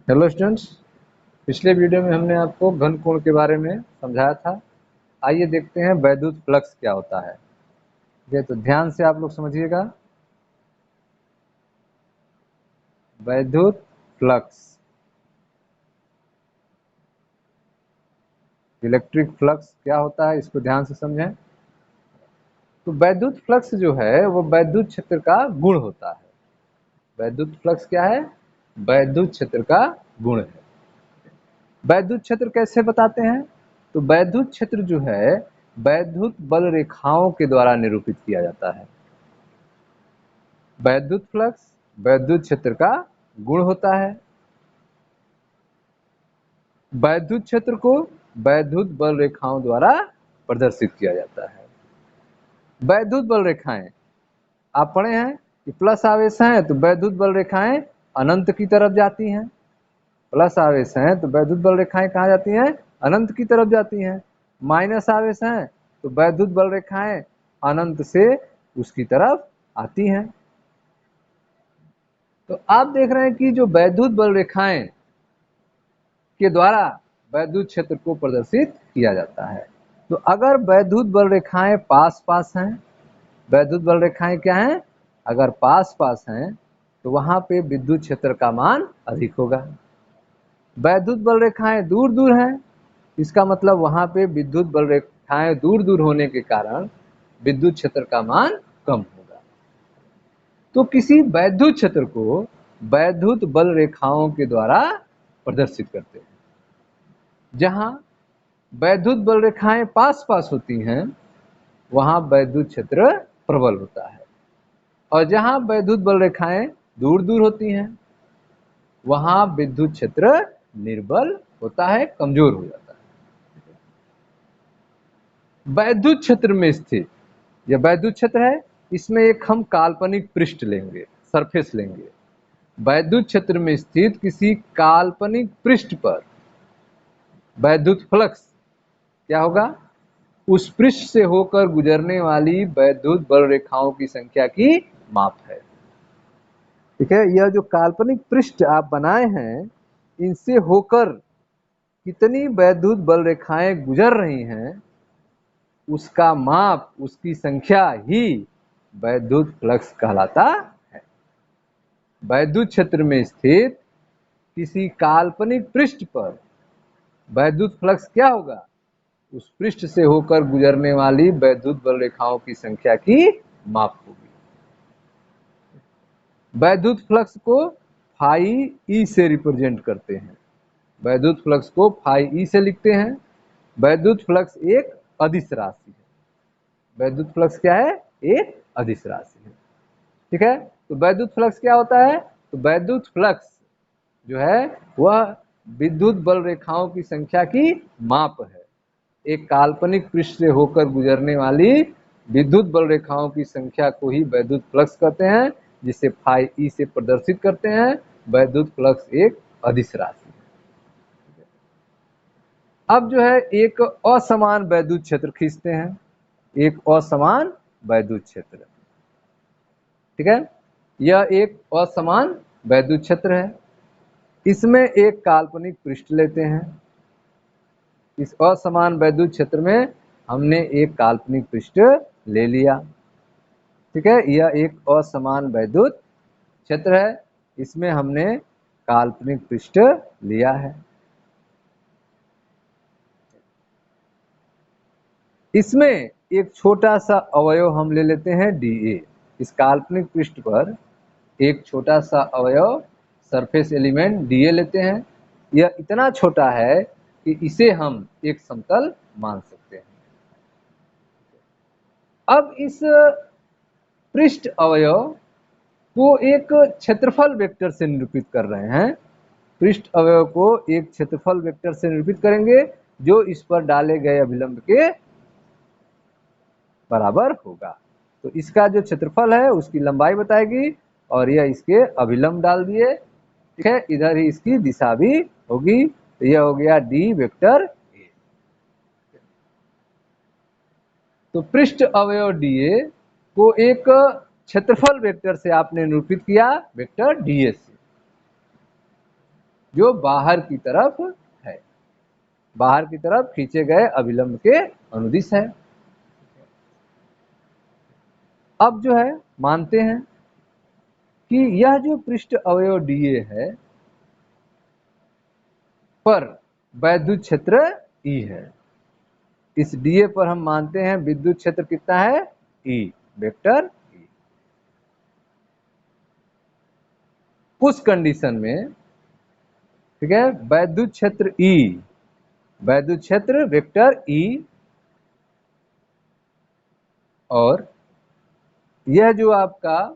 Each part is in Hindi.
हेलो स्टूडेंट्स, पिछले वीडियो में हमने आपको घन कोण के बारे में समझाया था। आइए देखते हैं वैद्युत फ्लक्स क्या होता है। ये तो ध्यान से आप लोग समझिएगा। वैद्युत फ्लक्स, इलेक्ट्रिक फ्लक्स क्या होता है, इसको ध्यान से समझें। तो वैद्युत फ्लक्स जो है वो वैद्युत क्षेत्र का गुण होता है। वैद्युत फ्लक्स क्या है? वैद्युत क्षेत्र का गुण है। वैद्युत क्षेत्र कैसे बताते हैं? तो वैद्युत क्षेत्र जो है वैद्युत बल रेखाओं के द्वारा निरूपित किया जाता है। वैद्युत फ्लक्स वैद्युत क्षेत्र का गुण होता है। वैद्युत क्षेत्र को वैद्युत बल रेखाओं द्वारा प्रदर्शित किया जाता है। वैद्युत बल रेखाएं आप पढ़े हैं कि प्लस आवेश है तो वैद्युत बल रेखाएं अनंत की तरफ जाती हैं। प्लस आवेश है तो वैद्युत बल रेखाएं कहाँ जाती हैं? अनंत की तरफ जाती हैं। माइनस आवेश है तो वैद्युत बल रेखाएं अनंत से उसकी तरफ आती हैं। तो आप देख रहे हैं कि जो वैद्युत बल रेखाएं के द्वारा वैद्युत क्षेत्र को प्रदर्शित किया जाता है। तो अगर वैद्युत बल रेखाएं पास पास हैं, वैद्युत बल रेखाएं क्या हैं? अगर पास पास हैं तो वहां पे विद्युत क्षेत्र का मान अधिक होगा। वैद्युत बल रेखाएं दूर दूर हैं, इसका मतलब वहां पे विद्युत बल रेखाएं दूर दूर होने के कारण विद्युत क्षेत्र का मान कम होगा। तो किसी वैद्युत क्षेत्र को वैद्युत बल रेखाओं के द्वारा प्रदर्शित करते हैं। जहां वैद्युत बल रेखाएं पास पास होती हैं वहां वैद्युत क्षेत्र प्रबल होता है, और जहां वैद्युत बल रेखाएं दूर दूर होती हैं वहां विद्युत क्षेत्र निर्बल होता है, कमजोर हो जाता है। वैद्युत क्षेत्र में स्थित यह वैद्युत क्षेत्र है, इसमें एक हम काल्पनिक पृष्ठ लेंगे, सरफेस लेंगे। वैद्युत क्षेत्र में स्थित किसी काल्पनिक पृष्ठ पर वैद्युत फ्लक्स क्या होगा? उस पृष्ठ से होकर गुजरने वाली वैद्युत बल रेखाओं की संख्या की माप है। ठीक है, यह जो काल्पनिक पृष्ठ आप बनाए हैं इनसे होकर कितनी वैद्युत बल रेखाएं गुजर रही हैं उसका माप, उसकी संख्या ही वैद्युत फ्लक्स कहलाता है। वैद्युत क्षेत्र में स्थित किसी काल्पनिक पृष्ठ पर वैद्युत फ्लक्स क्या होगा? उस पृष्ठ से होकर गुजरने वाली वैद्युत बल रेखाओं की संख्या की माप होगी। वैद्युत फ्लक्स को फाई ई से रिप्रेजेंट करते हैं। वैद्युत फ्लक्स को फाई ई से लिखते हैं। वैद्युत फ्लक्स एक अदिश राशि है। वैद्युत फ्लक्स क्या है? एक अदिश राशि है। ठीक है, तो वैद्युत फ्लक्स क्या होता है? तो वैद्युत फ्लक्स जो है वह विद्युत बल रेखाओं की संख्या की माप है। एक काल्पनिक पृष्ठ से होकर गुजरने वाली विद्युत बल रेखाओं की संख्या को ही वैद्युत फ्लक्स कहते हैं, जिसे फाई ई से प्रदर्शित करते हैं। वैद्युत फ्लक्स एक अदिश राशि है। अब जो है एक असमान वैद्युत क्षेत्र खींचते हैं, एक असमान वैद्युत क्षेत्र। ठीक है, यह एक असमान वैद्युत क्षेत्र है। इसमें एक काल्पनिक पृष्ठ लेते हैं। इस असमान वैद्युत क्षेत्र में हमने एक काल्पनिक पृष्ठ ले लिया। ठीक है, यह एक असमान वैद्युत क्षेत्र है, इसमें हमने काल्पनिक पृष्ठ लिया है। इसमें एक छोटा सा अवयव हम ले लेते हैं डीए। इस काल्पनिक पृष्ठ पर एक छोटा सा अवयव सरफेस एलिमेंट डीए लेते हैं। यह इतना छोटा है कि इसे हम एक समतल मान सकते हैं। अब इस पृष्ठ अवयव को एक क्षेत्रफल वेक्टर से निरूपित कर रहे हैं। पृष्ठ अवयव को एक क्षेत्रफल वेक्टर से निरूपित करेंगे जो इस पर डाले गए अभिलंब के बराबर होगा। तो इसका जो क्षेत्रफल है उसकी लंबाई बताएगी और यह इसके अभिलंब डाल दिए। ठीक है, इधर ही इसकी दिशा भी होगी, तो यह हो गया डी वेक्टर ए। तो पृष्ठ अवयव डीए को एक क्षेत्रफल वेक्टर से आपने निरूपित किया, वेक्टर डीए से। जो बाहर की तरफ है, बाहर की तरफ खींचे गए अभिलंब के अनुदिश है। अब जो है मानते हैं कि यह जो पृष्ठ अवयव डीए है पर वैद्युत क्षेत्र ई है। इस डीए पर हम मानते हैं विद्युत क्षेत्र कितना है, ई, वेक्टर ई। उस कंडीशन में, ठीक है, वैद्युत क्षेत्र ई, वैद्युत क्षेत्र वेक्टर ई, और यह जो आपका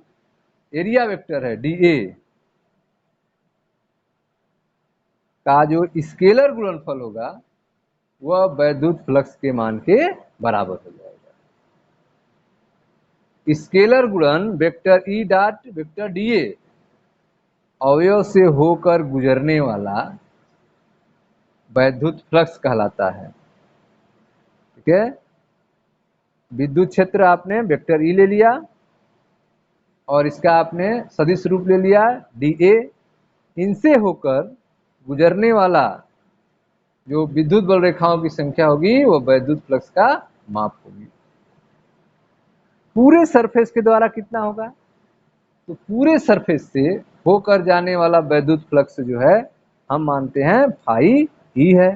एरिया वेक्टर है डीए का जो स्केलर गुणनफल होगा वह वैद्युत फ्लक्स के मान के बराबर हो जाएगा। स्केलर गुणन vector E dot vector DA अवयव से होकर गुजरने वाला वैद्युत फ्लक्स कहलाता है। ठीक है, विद्युत क्षेत्र आपने वेक्टर ई ले लिया और इसका आपने सदिश रूप ले लिया डीए। इनसे होकर गुजरने वाला जो विद्युत बल रेखाओं की संख्या होगी वो वैद्युत फ्लक्स का माप होगी। पूरे सरफेस के द्वारा कितना होगा, तो पूरे सरफेस से होकर जाने वाला वैद्युत फ्लक्स जो है हम मानते हैं फाई ई है,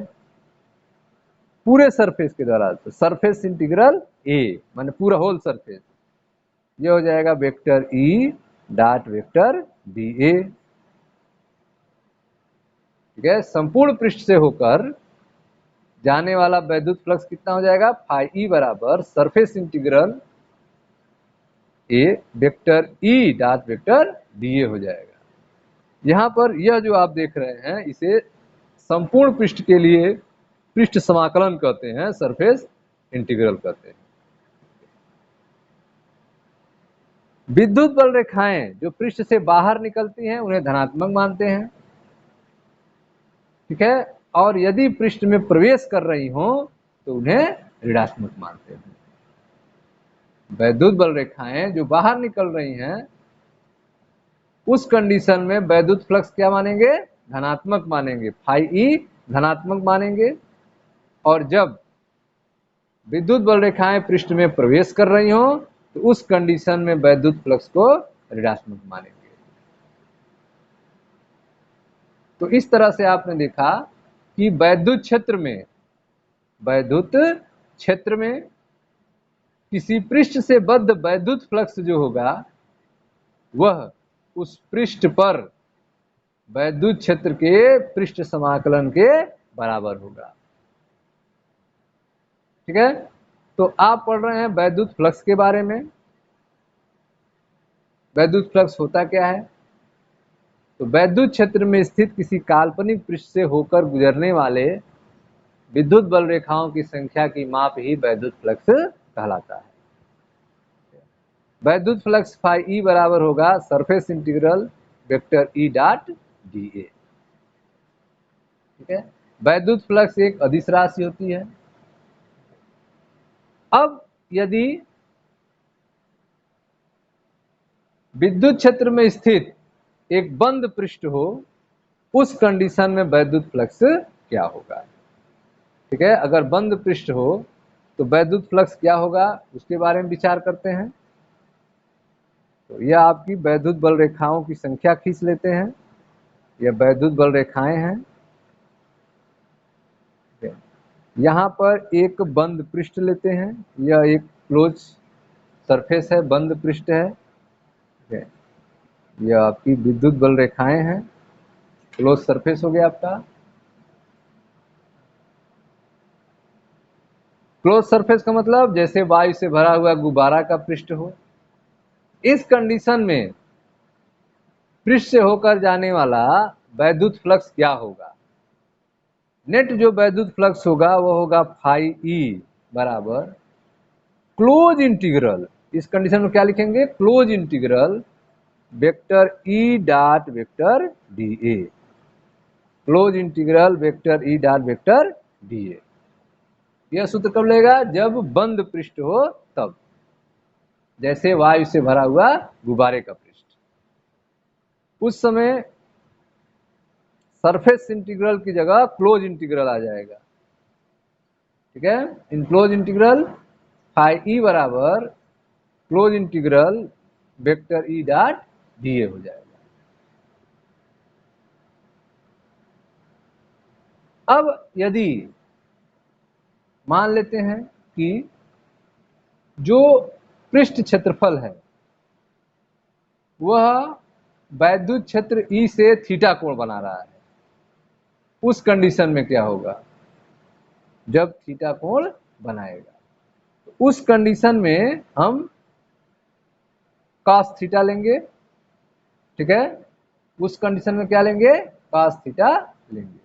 पूरे सरफेस के द्वारा। तो सरफेस इंटीग्रल ए माने पूरा होल सरफेस, ये हो जाएगा vector E dot vector D A. ठीक है, संपूर्ण पृष्ठ से होकर जाने वाला वैद्युत फ्लक्स कितना हो जाएगा, फाई ई बराबर सरफेस इंटीग्रल ए vector E dot vector D ए हो जाएगा। यहां पर यह जो आप देख रहे हैं इसे संपूर्ण पृष्ठ के लिए पृष्ठ समाकलन कहते हैं, सरफेस इंटीग्रल कहते हैं। विद्युत बल रेखाएं जो पृष्ठ से बाहर निकलती हैं उन्हें धनात्मक मानते हैं। ठीक है, और यदि पृष्ठ में प्रवेश कर रही हो तो उन्हें ऋणात्मक मानते हैं। वैद्युत बल रेखाएं जो बाहर निकल रही हैं उस कंडीशन में वैद्युत फ्लक्स क्या मानेंगे, धनात्मक मानेंगे, फाई ई धनात्मक मानेंगे। और जब विद्युत बल रेखाएं पृष्ठ में प्रवेश कर रही हो तो उस कंडीशन में वैद्युत फ्लक्स को ऋणात्मक मानेंगे। तो इस तरह से आपने देखा कि वैद्युत क्षेत्र में किसी पृष्ठ से बद्ध वैद्युत फ्लक्स जो होगा वह उस पृष्ठ पर वैद्युत क्षेत्र के पृष्ठ समाकलन के बराबर होगा। ठीक है, तो आप पढ़ रहे हैं वैद्युत फ्लक्स के बारे में। वैद्युत फ्लक्स होता क्या है, तो वैद्युत क्षेत्र में स्थित किसी काल्पनिक पृष्ठ से होकर गुजरने वाले विद्युत बल रेखाओं की संख्या की माप ही वैद्युत फ्लक्स कहलाता है। वैद्युत फ्लक्स फाई ई बराबर होगा surface integral vector E dot D A. ठीक है, वैद्युत फ्लक्स एक अदिश राशि होती है। अब यदि विद्युत क्षेत्र में स्थित एक बंद पृष्ठ हो उस कंडीशन में वैद्युत फ्लक्स क्या होगा। ठीक है, अगर बंद पृष्ठ हो तो वैद्युत फ्लक्स क्या होगा उसके बारे में विचार करते हैं। तो यह आपकी वैद्युत बल रेखाओं की संख्या खींच लेते हैं, यह वैद्युत बल रेखाएं हैं। यहाँ पर एक बंद पृष्ठ लेते हैं, यह एक क्लोज सरफेस है, बंद पृष्ठ है। यह आपकी विद्युत बल रेखाएं हैं, क्लोज सरफेस हो गया आपका। क्लोज सरफेस का मतलब जैसे वायु से भरा हुआ गुब्बारा का पृष्ठ हो। इस कंडीशन में पृष्ठ से होकर जाने वाला वैद्युत फ्लक्स क्या होगा, नेट जो वैद्युत फ्लक्स होगा वो होगा फाई ई बराबर क्लोज इंटीग्रल, इस कंडीशन में क्या लिखेंगे, close integral vector E dot vector D ए, close integral vector E dot vector D ए। यह सूत्र कब लेगा, जब बंद पृष्ठ हो तब, जैसे वायु से भरा हुआ गुब्बारे का पृष्ठ। उस समय सरफेस इंटीग्रल की जगह क्लोज इंटीग्रल आ जाएगा। ठीक है, in close integral phi E बराबर close integral vector E dot D ए हो जाएगा। अब यदि मान लेते हैं कि जो पृष्ठ क्षेत्रफल है वह वैद्युत क्षेत्र ई से थीटा कोण बना रहा है, उस कंडीशन में क्या होगा? जब थीटा कोण बनाएगा तो उस कंडीशन में हम cos थीटा लेंगे। ठीक है, उस कंडीशन में क्या लेंगे? cos थीटा लेंगे।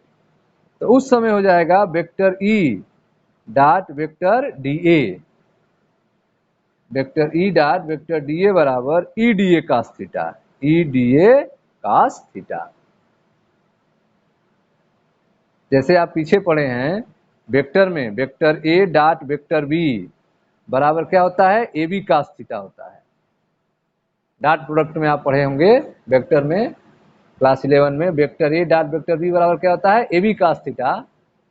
तो उस समय हो जाएगा vector E dot vector D A, vector E dot vector D A बराबर E D A cos theta, E D A cos theta. जैसे आप पीछे पढ़े हैं वेक्टर में, vector A dot vector B बराबर क्या होता है? ए बी cos थीटा होता है। डॉट प्रोडक्ट में आप पढ़े होंगे वेक्टर में, क्लास 11 में, vector A dot vector B बराबर क्या होता है? A B cos theta.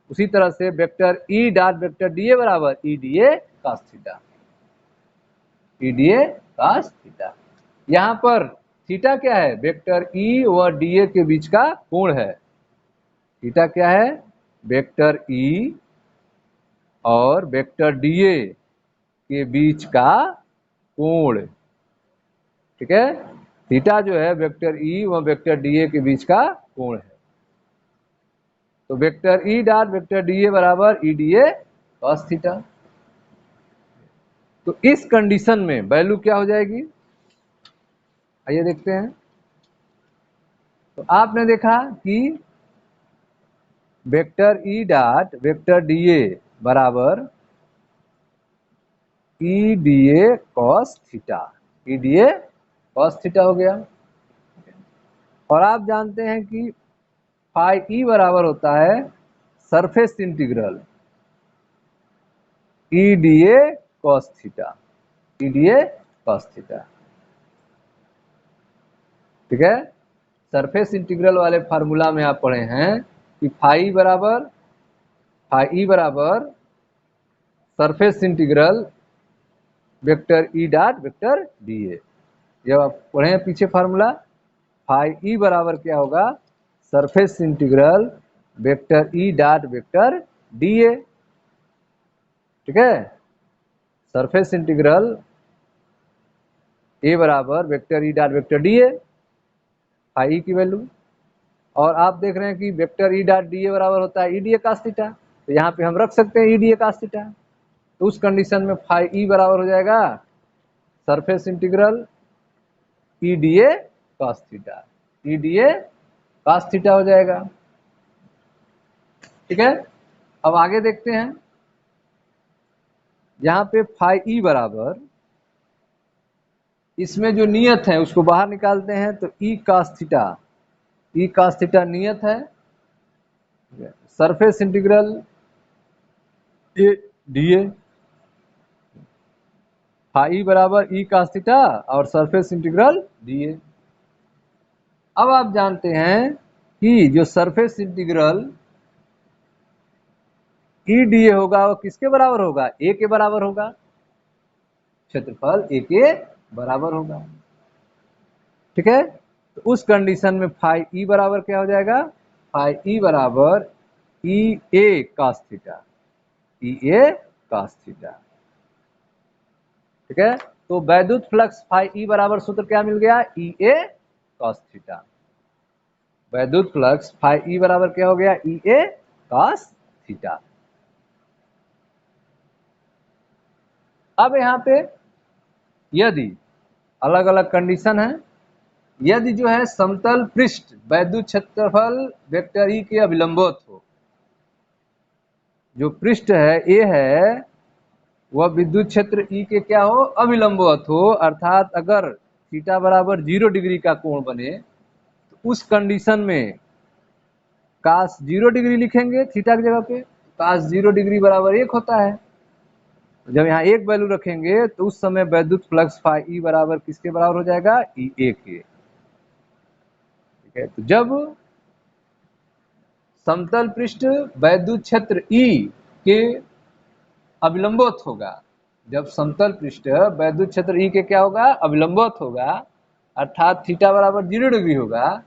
उसी तरह से vector E dot vector D A बराबर E D A cos theta, E D A cos theta. यहाँ पर थीटा क्या है? वेक्टर ई व डी ए के बीच का कोण है। थीटा क्या है? वेक्टर ई और वेक्टर डी ए के बीच का कोण। ठीक है, थीटा जो है वेक्टर ई व वेक्टर डी ए के बीच का कोण है। तो vector E dot vector D A बराबर E D A cos theta. तो इस कंडीशन में वैल्यू क्या हो जाएगी? आइए देखते हैं। तो आपने देखा कि vector E dot vector D A बराबर E D A cos theta, E D A cos theta हो गया। और आप जानते हैं कि फाई ई बराबर होता है surface integral E D A cos theta, E D A cos theta. ठीक है, सरफेस इंटीग्रल वाले फार्मूला में आप पढ़े हैं कि फाई ई बराबर surface integral vector E dot vector D ए। जब आप पढ़े हैं पीछे फार्मूला, फाई ई बराबर क्या होगा? Surface integral vector E dot vector D A. ठीक है, सरफेस इंटीग्रल ए बराबर vector E dot vector D A, phi E की वैल्यू। और आप देख रहे हैं कि vector E dot D A बराबर होता है E D A cos theta, तो यहाँ पे हम रख सकते हैं E D A cos theta. तो उस कंडीशन में फाई ई बराबर हो जाएगा surface integral E D A cos theta, E D A cos theta हो जाएगा। ठीक है, अब आगे देखते हैं। यहाँ पे फाई ई बराबर, इसमें जो नियत है उसको बाहर निकालते हैं तो E cos theta, E cos theta नियत है। Surface integral A D A, phi बराबर ई cos थीटा और सरफेस इंटीग्रल डी ए। अब आप जानते हैं कि जो surface integral E D A होगा वो किसके बराबर होगा? ए के बराबर होगा, क्षेत्रफल ए के बराबर होगा। ठीक है, तो उस कंडीशन में फाई ई बराबर क्या हो जाएगा? फाई ई बराबर ई ए cos थीटा, ई ए cos थीटा। ठीक है, तो वैद्युत फ्लक्स फाई ई बराबर सूत्र क्या मिल गया? ई ए cos थीटा। वैद्युत फ्लक्स फाई ई बराबर क्या हो गया? ई ए cos थीटा। अब यहाँ पे यदि अलग अलग कंडीशन है, यदि जो है समतल पृष्ठ वैद्युत क्षेत्रफल वेक्टर ई के अभिलंबवत हो, जो पृष्ठ है ए है वह विद्युत क्षेत्र ई के क्या हो? अभिलंबवत हो। अर्थात अगर थीटा बराबर 0 डिग्री का कोण बने तो उस कंडीशन में cos 0 डिग्री लिखेंगे थीटा की जगह पे, cos 0 डिग्री बराबर 1 होता है। जब यहाँ एक वैल्यू रखेंगे तो उस समय वैद्युत फ्लक्स फाई ई बराबर किसके बराबर हो जाएगा? ई ए के। ठीक है, तो जब समतल पृष्ठ वैद्युत क्षेत्र E के अभिलंबवत होगा। जब समतल पृष्ठ वैद्युत क्षेत्र E के क्या होगा, अभिलंबवत होगा, अर्थात थीटा बराबर 0 डिग्री होगा,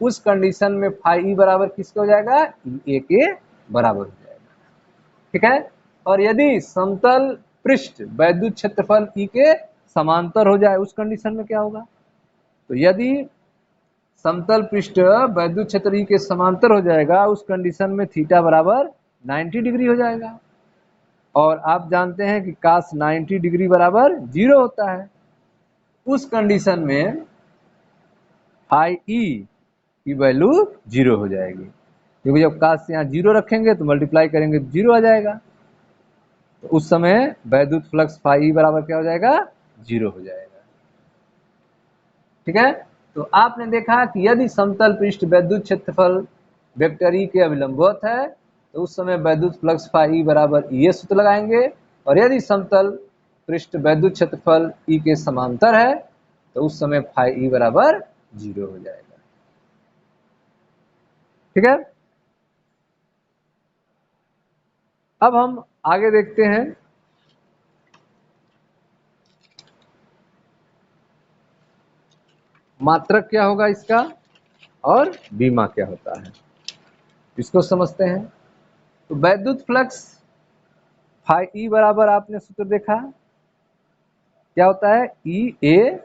उस कंडीशन में फाई ई बराबर किसके हो जाएगा, ए के बराबर हो जाएगा। ठीक है। और यदि समतल पृष्ठ वैद्युत क्षेत्रफल ई के समांतर हो जाए, उस कंडीशन में क्या होगा, तो यदि समतल पृष्ठ वैद्युत क्षेत्र ई के समांतर हो जाएगा, उस कंडीशन में थीटा बराबर 90 डिग्री हो जाएगा। और आप जानते हैं कि काश 90 डिग्री बराबर 0 होता है। उस कंडीशन में फाई ई की वैल्यू 0 हो जाएगी, क्योंकि जब काश यहाँ 0 रखेंगे तो मल्टीप्लाई करेंगे तो 0 आ जाएगा। तो उस समय वैद्युत फ्लक्स फाई ई बराबर क्या हो जाएगा, 0 हो जाएगा। ठीक है। तो आपने देखा कि यदि समतल पृष्ठ वैद्युत क्षेत्रफल वेक्टर ई के अभिलंबवत है, तो उस समय वैद्युत फ्लक्स फाई ई बराबर ये सूत्र लगाएंगे। और यदि समतल पृष्ठ वैद्युत क्षेत्रफल ई के समांतर है, तो उस समय फाई ई बराबर 0 हो जाएगा। ठीक है। अब हम आगे देखते हैं मात्रक क्या होगा इसका और बीमा क्या होता है, इसको समझते हैं। तो वैद्युत फ्लक्स फाई ई बराबर आपने सूत्र देखा क्या होता है, ई ए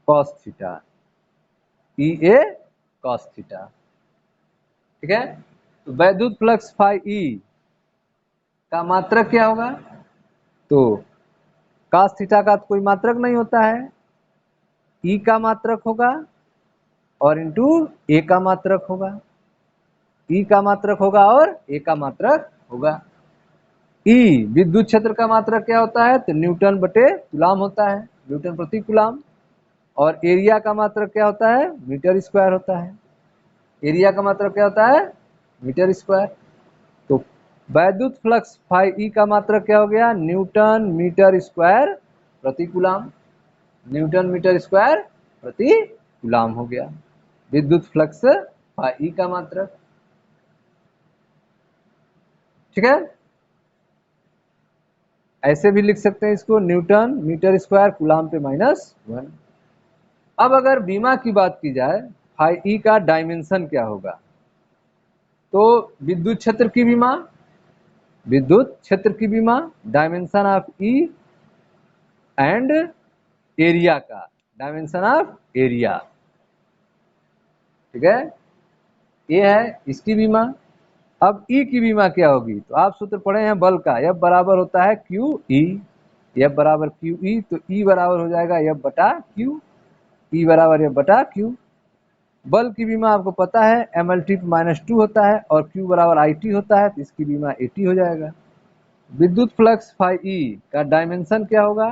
कॉस थीटा, ई ए कॉस थीटा। ठीक है। तो वैद्युत फ्लक्स फाई ई का मात्रक क्या होगा, तो कॉस थीटा का तो कोई मात्रक नहीं होता है, ई का मात्रक होगा और इंटू ए का मात्रक होगा, ई का मात्रक होगा और ए का मात्रक होगा। ई विद्युत क्षेत्र का मात्रक क्या होता है, तो न्यूटन बटे कूलाम होता है, न्यूटन प्रति कूलाम। और एरिया का मात्रक क्या होता है, मीटर स्क्वायर होता है। एरिया का मात्रक क्या होता है, मीटर स्क्वायर। तो वैद्युत फ्लक्स फाई ई का मात्रक क्या हो गया, न्यूटन मीटर स्क्वायर प्रति कूलाम, न्यूटन मीटर स्क्वायर प्रति कूलाम हो गया विद्युत फ्लक्स फाई ई का मात्रक। ठीक है। ऐसे भी लिख सकते हैं इसको, न्यूटन मीटर स्क्वायर कूलाम पे -1। अब अगर बीमा की बात की जाए, फाई ई का डायमेंशन क्या होगा, तो विद्युत क्षेत्र की बीमा, विद्युत क्षेत्र की बीमा dimension of E and area का डायमेंशन ऑफ एरिया। ठीक है, ये है इसकी बीमा। अब ई की बीमा क्या होगी, तो आप सूत्र पढ़े हैं बल का, एफ बराबर होता है क्यू ई, एफ बराबर क्यू ई, तो ई बराबर हो जाएगा एफ बटा क्यू, ई बराबर एफ बटा क्यू। बल की बीमा आपको पता है mlt -2 होता है और q बराबर it होता है, तो इसकी बीमा 80 हो जाएगा। विद्युत फ्लक्स फाई ई का डायमेंशन क्या होगा,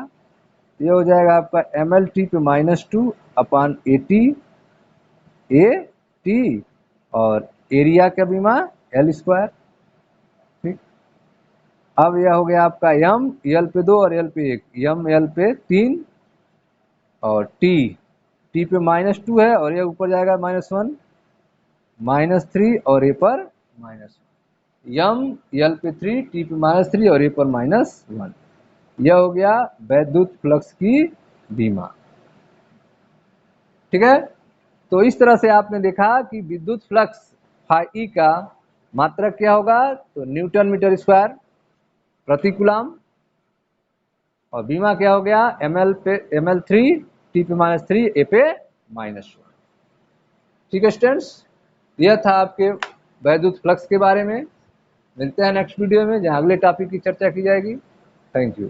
ये हो जाएगा आपका mlt पे -2 अपान 80 ए टी, और एरिया का बीमा एल स्क्वायर। ठीक। अब यह हो गया आपका m एल पे 2 और एल पे 1, m एल पे 3 और t पे -2 है और ये ऊपर जाएगा -1, -3 और ए पर -1, यम एल पे 3 टी पे -3 और ए पर -1। यह हो गया वैद्युत फ्लक्स की बीमा। ठीक है। तो इस तरह से आपने देखा कि विद्युत फ्लक्स फाई ई का मात्रक क्या होगा, तो न्यूटन मीटर स्क्वायर प्रति कूलाम, और बीमा क्या हो गया ml3 टी पे -3 ए पे -1। ठीक है स्टूडेंट्स, यह था आपके वैद्युत फ्लक्स के बारे में। मिलते हैं नेक्स्ट वीडियो में जहां अगले टॉपिक की चर्चा की जाएगी। Thank you.